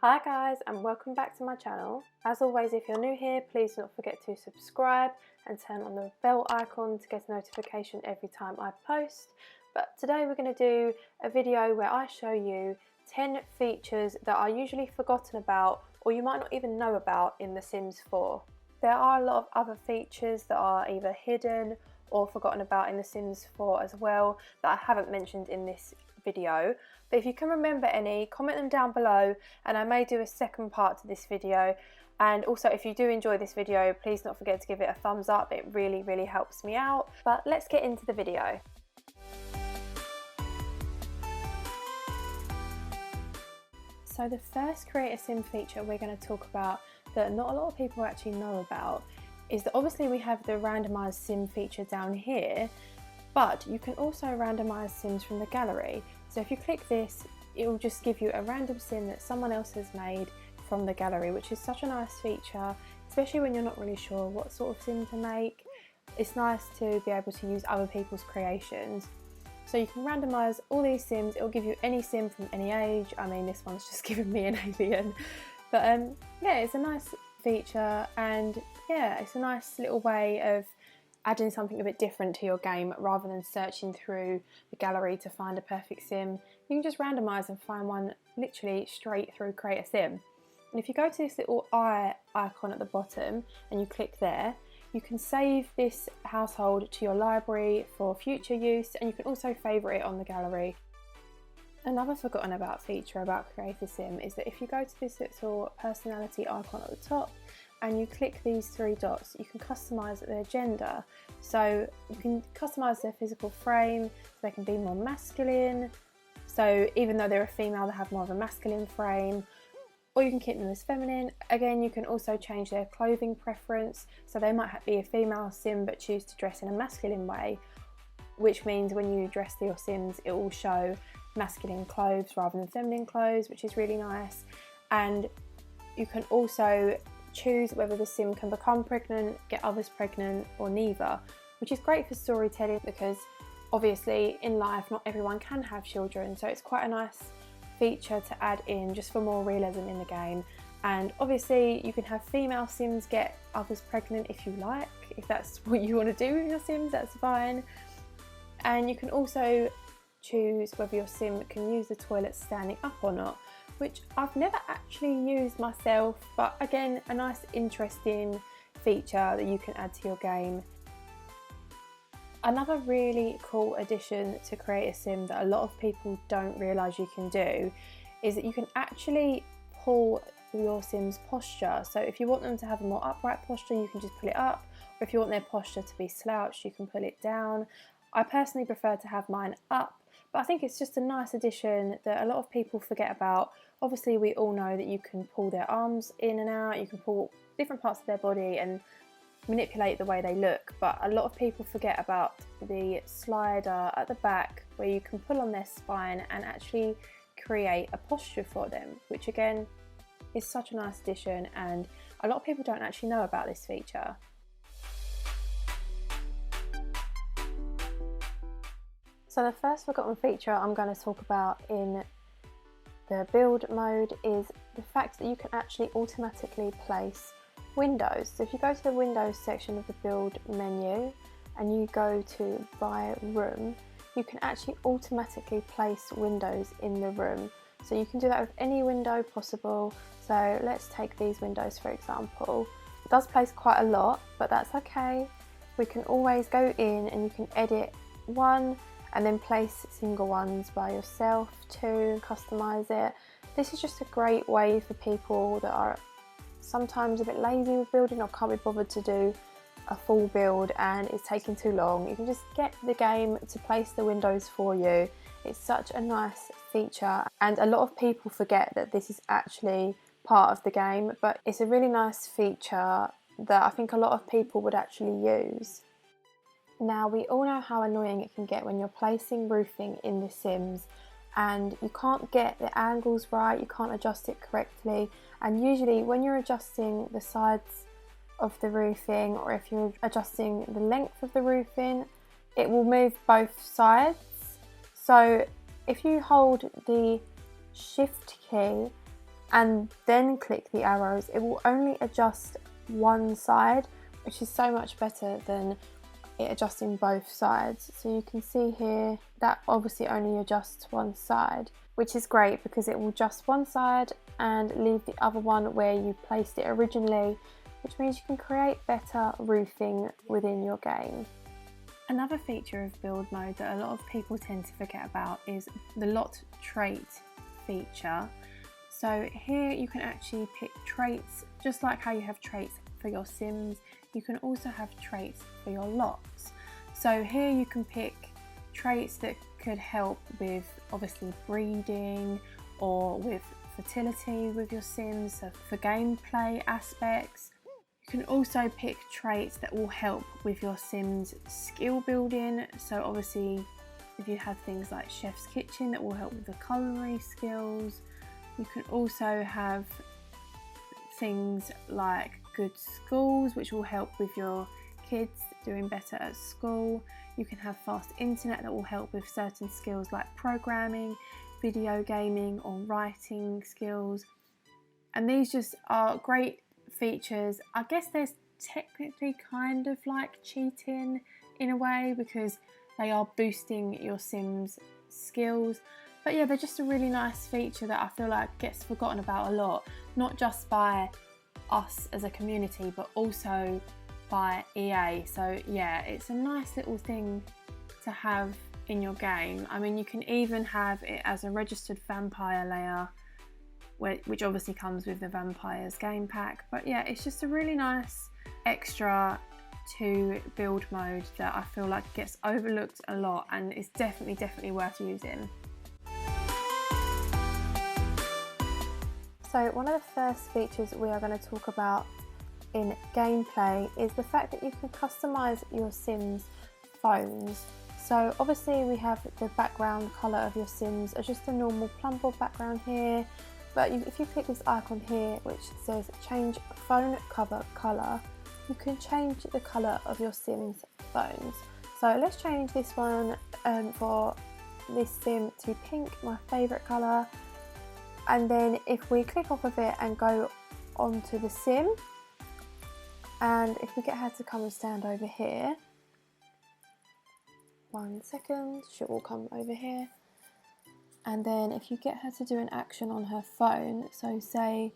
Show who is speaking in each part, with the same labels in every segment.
Speaker 1: Hi guys, and welcome back to my channel. As always, if you're new here, please don't forget to subscribe and turn on the bell icon to get a notification every time I post. But today we're going to do a video where I show you 10 features that are usually forgotten about or you might not even know about in The Sims 4. There are a lot of other features that are either hidden or forgotten about in The Sims 4 as well that I haven't mentioned in this video, but if you can remember any, comment them down below and I may do a second part to this video. And also, if you do enjoy this video, please don't forget to give it a thumbs up. It really helps me out. But let's get into the video. So the first Create a Sim feature we're going to talk about that not a lot of people actually know about is that obviously we have the randomized sim feature down here, but you can also randomize sims from the gallery. So if you click this, it will just give you a random sim that someone else has made from the gallery, which is such a nice feature, especially when you're not really sure what sort of sim to make. It's nice to be able to use other people's creations. So you can randomize all these sims. It'll give you any sim from any age. I mean, this one's just given me an alien. But yeah, it's a nice feature, and yeah, it's a nice little way of adding something a bit different to your game rather than searching through the gallery to find a perfect sim. You can just randomise and find one literally straight through Create a Sim. And if you go to this little eye icon at the bottom and you click there, you can save this household to your library for future use, and you can also favourite it on the gallery. Another forgotten about feature about Create a Sim is that if you go to this little personality icon at the top and you click these three dots, you can customise their gender. So you can customise their physical frame, so they can be more masculine. So even though they're a female, they have more of a masculine frame. Or you can keep them as feminine. Again, you can also change their clothing preference. So they might be a female sim but choose to dress in a masculine way, which means when you dress your sims, it will show masculine clothes rather than feminine clothes, which is really nice. And you can also choose whether the sim can become pregnant, get others pregnant, or neither, which is great for storytelling because obviously in life not everyone can have children, so it's quite a nice feature to add in just for more realism in the game. And obviously you can have female sims get others pregnant if you like, if that's what you want to do with your sims, that's fine. And you can also choose whether your sim can use the toilet standing up or not, which I've never actually used myself, but again, a nice interesting feature that you can add to your game. Another really cool addition to Create a Sim that a lot of people don't realise you can do is that you can actually pull your sim's posture. So if you want them to have a more upright posture, you can just pull it up, or if you want their posture to be slouched, you can pull it down. I personally prefer to have mine up, but I think it's just a nice addition that a lot of people forget about. Obviously, we all know that you can pull their arms in and out, you can pull different parts of their body and manipulate the way they look, but a lot of people forget about the slider at the back where you can pull on their spine and actually create a posture for them, which again is such a nice addition, and a lot of people don't actually know about this feature. So the first forgotten feature I'm going to talk about in the build mode is the fact that you can actually automatically place windows. So if you go to the Windows section of the build menu and you go to by room, you can actually automatically place windows in the room. So you can do that with any window possible. So let's take these windows for example. It does place quite a lot, but that's okay. We can always go in and you can edit one and then place single ones by yourself too, customize it. This is just a great way for people that are sometimes a bit lazy with building or can't be bothered to do a full build and it's taking too long. You can just get the game to place the windows for you. It's such a nice feature, and a lot of people forget that this is actually part of the game, but it's a really nice feature that I think a lot of people would actually use. Now, we all know how annoying it can get when you're placing roofing in The Sims and you can't get the angles right, you can't adjust it correctly, and usually when you're adjusting the sides of the roofing or if you're adjusting the length of the roofing, it will move both sides. So if you hold the shift key and then click the arrows, it will only adjust one side, which is so much better than it adjusting both sides. So you can see here that obviously only adjusts one side, which is great because it will adjust one side and leave the other one where you placed it originally, which means you can create better roofing within your game. Another feature of build mode that a lot of people tend to forget about is the lot trait feature. So here you can actually pick traits, just like how you have traits for your Sims, you can also have traits for your lots. So here you can pick traits that could help with obviously breeding or with fertility with your Sims, so for gameplay aspects. You can also pick traits that will help with your Sims skill building. So obviously if you have things like Chef's Kitchen that will help with the culinary skills. You can also have things like good schools, which will help with your kids doing better at school. You can have fast internet that will help with certain skills like programming, video gaming or writing skills. And these just are great features. I guess there's technically kind of like cheating in a way because they are boosting your Sims skills, but yeah, they're just a really nice feature that I feel like gets forgotten about a lot, not just by us as a community but also by EA. So yeah, it's a nice little thing to have in your game. I mean, you can even have it as a registered vampire layer, which obviously comes with the Vampires game pack. But yeah, it's just a really nice extra to build mode that I feel like gets overlooked a lot and is definitely worth using. So one of the first features we are going to talk about in gameplay is the fact that you can customize your Sims phones. So obviously we have the background colour of your Sims as just a normal plumboard background here, but if you click this icon here which says change phone cover colour, you can change the colour of your Sims phones. So let's change this one for this Sim to pink, my favourite colour, and then if we click off of it and go onto the Sim, and if we get her to come and stand over here, 1 second, she will come over here. And then if you get her to do an action on her phone, so say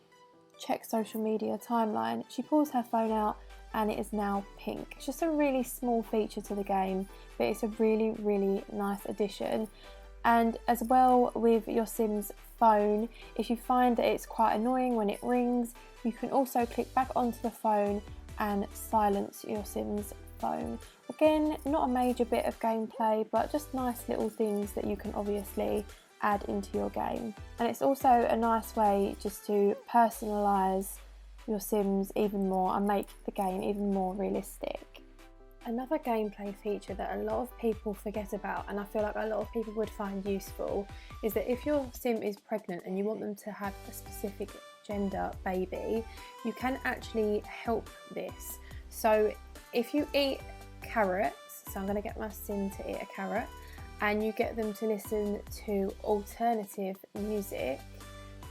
Speaker 1: check social media timeline, she pulls her phone out and it is now pink. It's just a really small feature to the game, but it's a really nice addition. And as well with your Sims phone, if you find that it's quite annoying when it rings, you can also click back onto the phone and silence your Sims phone. Again, not a major bit of gameplay, but just nice little things that you can obviously add into your game. And it's also a nice way just to personalise your Sims even more and make the game even more realistic. Another gameplay feature that a lot of people forget about, and I feel like a lot of people would find useful, is that if your Sim is pregnant and you want them to have a specific gender baby, you can actually help this. So if you eat carrots, so I'm going to get my Sim to eat a carrot, and you get them to listen to alternative music,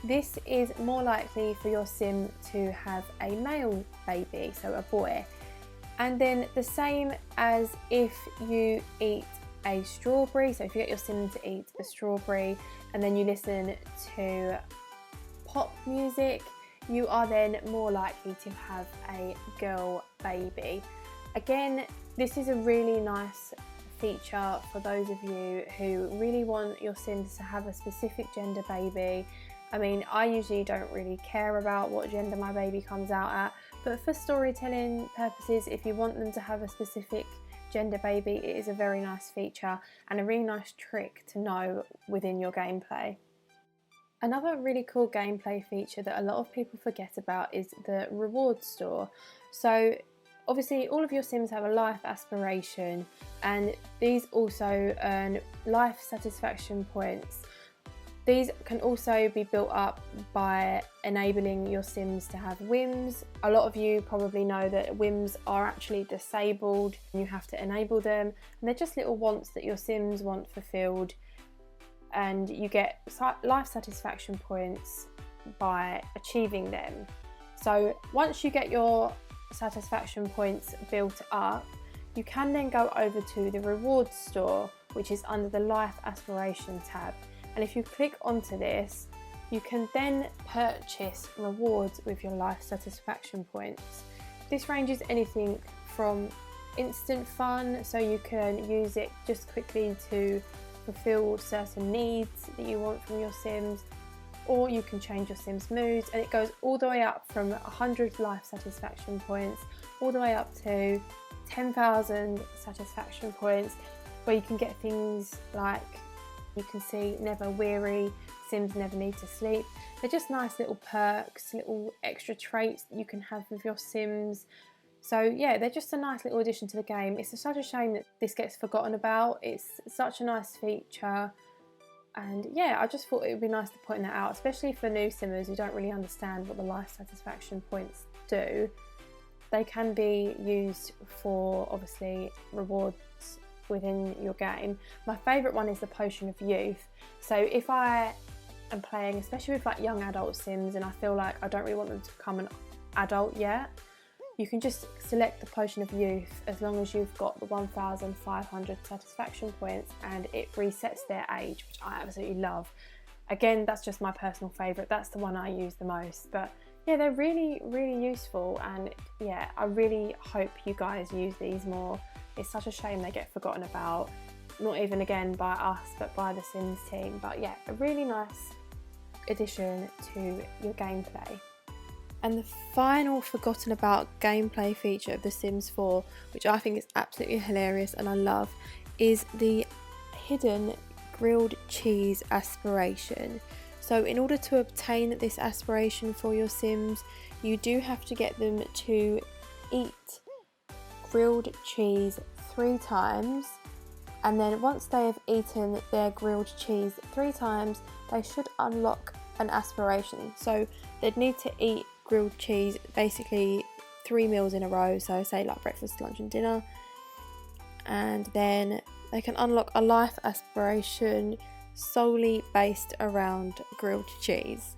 Speaker 1: this is more likely for your Sim to have a male baby, so a boy. And then the same as if you eat a strawberry, so if you get your Sim to eat a strawberry and then you listen to pop music, you are then more likely to have a girl baby. Again, this is a really nice feature for those of you who really want your Sims to have a specific gender baby. I mean, I usually don't really care about what gender my baby comes out at, but for storytelling purposes, if you want them to have a specific gender baby, it is a very nice feature and a really nice trick to know within your gameplay. Another really cool gameplay feature that a lot of people forget about is the reward store. So obviously all of your Sims have a life aspiration, and these also earn life satisfaction points. These can also be built up by enabling your Sims to have whims. A lot of you probably know that whims are actually disabled and you have to enable them, and they're just little wants that your Sims want fulfilled, and you get life satisfaction points by achieving them. So once you get your satisfaction points built up, you can then go over to the rewards store, which is under the life aspiration tab. And if you click onto this, you can then purchase rewards with your life satisfaction points. This ranges anything from instant fun, so you can use it just quickly to fulfill certain needs that you want from your Sims, or you can change your Sims moods, and it goes all the way up from 100 life satisfaction points all the way up to 10,000 satisfaction points, where you can get things like, you can see never weary, Sims never need to sleep. They're just nice little perks, little extra traits that you can have with your Sims. So yeah, they're just a nice little addition to the game. It's such a shame that this gets forgotten about. It's such a nice feature. And yeah, I just thought it would be nice to point that out, especially for new Simmers who don't really understand what the life satisfaction points do. They can be used for, obviously, rewards within your game. My favourite one is the Potion of Youth. So if I am playing, especially with like young adult Sims, and I feel like I don't really want them to become an adult yet, you can just select the Potion of Youth as long as you've got the 1,500 satisfaction points, and it resets their age, which I absolutely love. Again, that's just my personal favourite. That's the one I use the most. But yeah, they're really, really useful, and yeah, I really hope you guys use these more. It's such a shame they get forgotten about, not even again by us, but by the Sims team. But yeah, a really nice addition to your gameplay. And the final forgotten about gameplay feature of The Sims 4, which I think is absolutely hilarious and I love, is the hidden grilled cheese aspiration. So in order to obtain this aspiration for your Sims, you do have to get them to eat grilled cheese 3 times, and then once they have eaten their grilled cheese 3 times, they should unlock an aspiration. So they'd need to eat grilled cheese basically 3 meals in a row, so say like breakfast, lunch and dinner, and then they can unlock a life aspiration solely based around grilled cheese.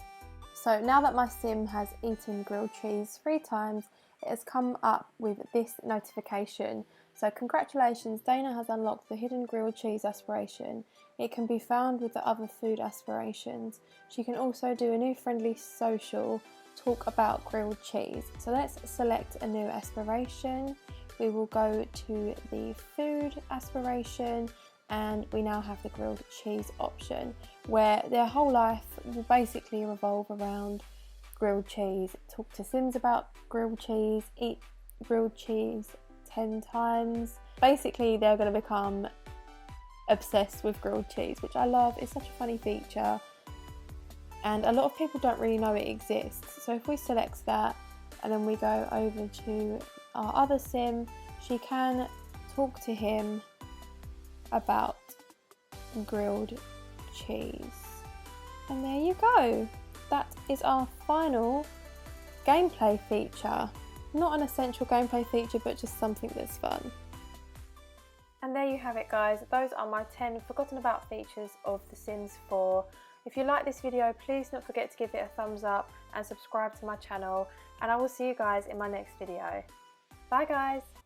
Speaker 1: So now that my Sim has eaten grilled cheese 3 times, it has come up with this notification. So congratulations, Dana has unlocked the hidden grilled cheese aspiration. It can be found with the other food aspirations. She can also do a new friendly social, talk about grilled cheese. So let's select a new aspiration. We will go to the food aspiration, and we now have the grilled cheese option, where their whole life will basically revolve around grilled cheese. Talk to Sims about grilled cheese, eat grilled cheese 10 times. Basically they're going to become obsessed with grilled cheese, which I love. It's such a funny feature, and a lot of people don't really know it exists. So if we select that and then we go over to our other Sim, she can talk to him about grilled cheese. And there you go. That is our final gameplay feature. Not an essential gameplay feature, but just something that's fun. And there you have it, guys. Those are my 10 forgotten about features of The Sims 4. If you like this video, please don't forget to give it a thumbs up and subscribe to my channel, and I will see you guys in my next video. Bye guys!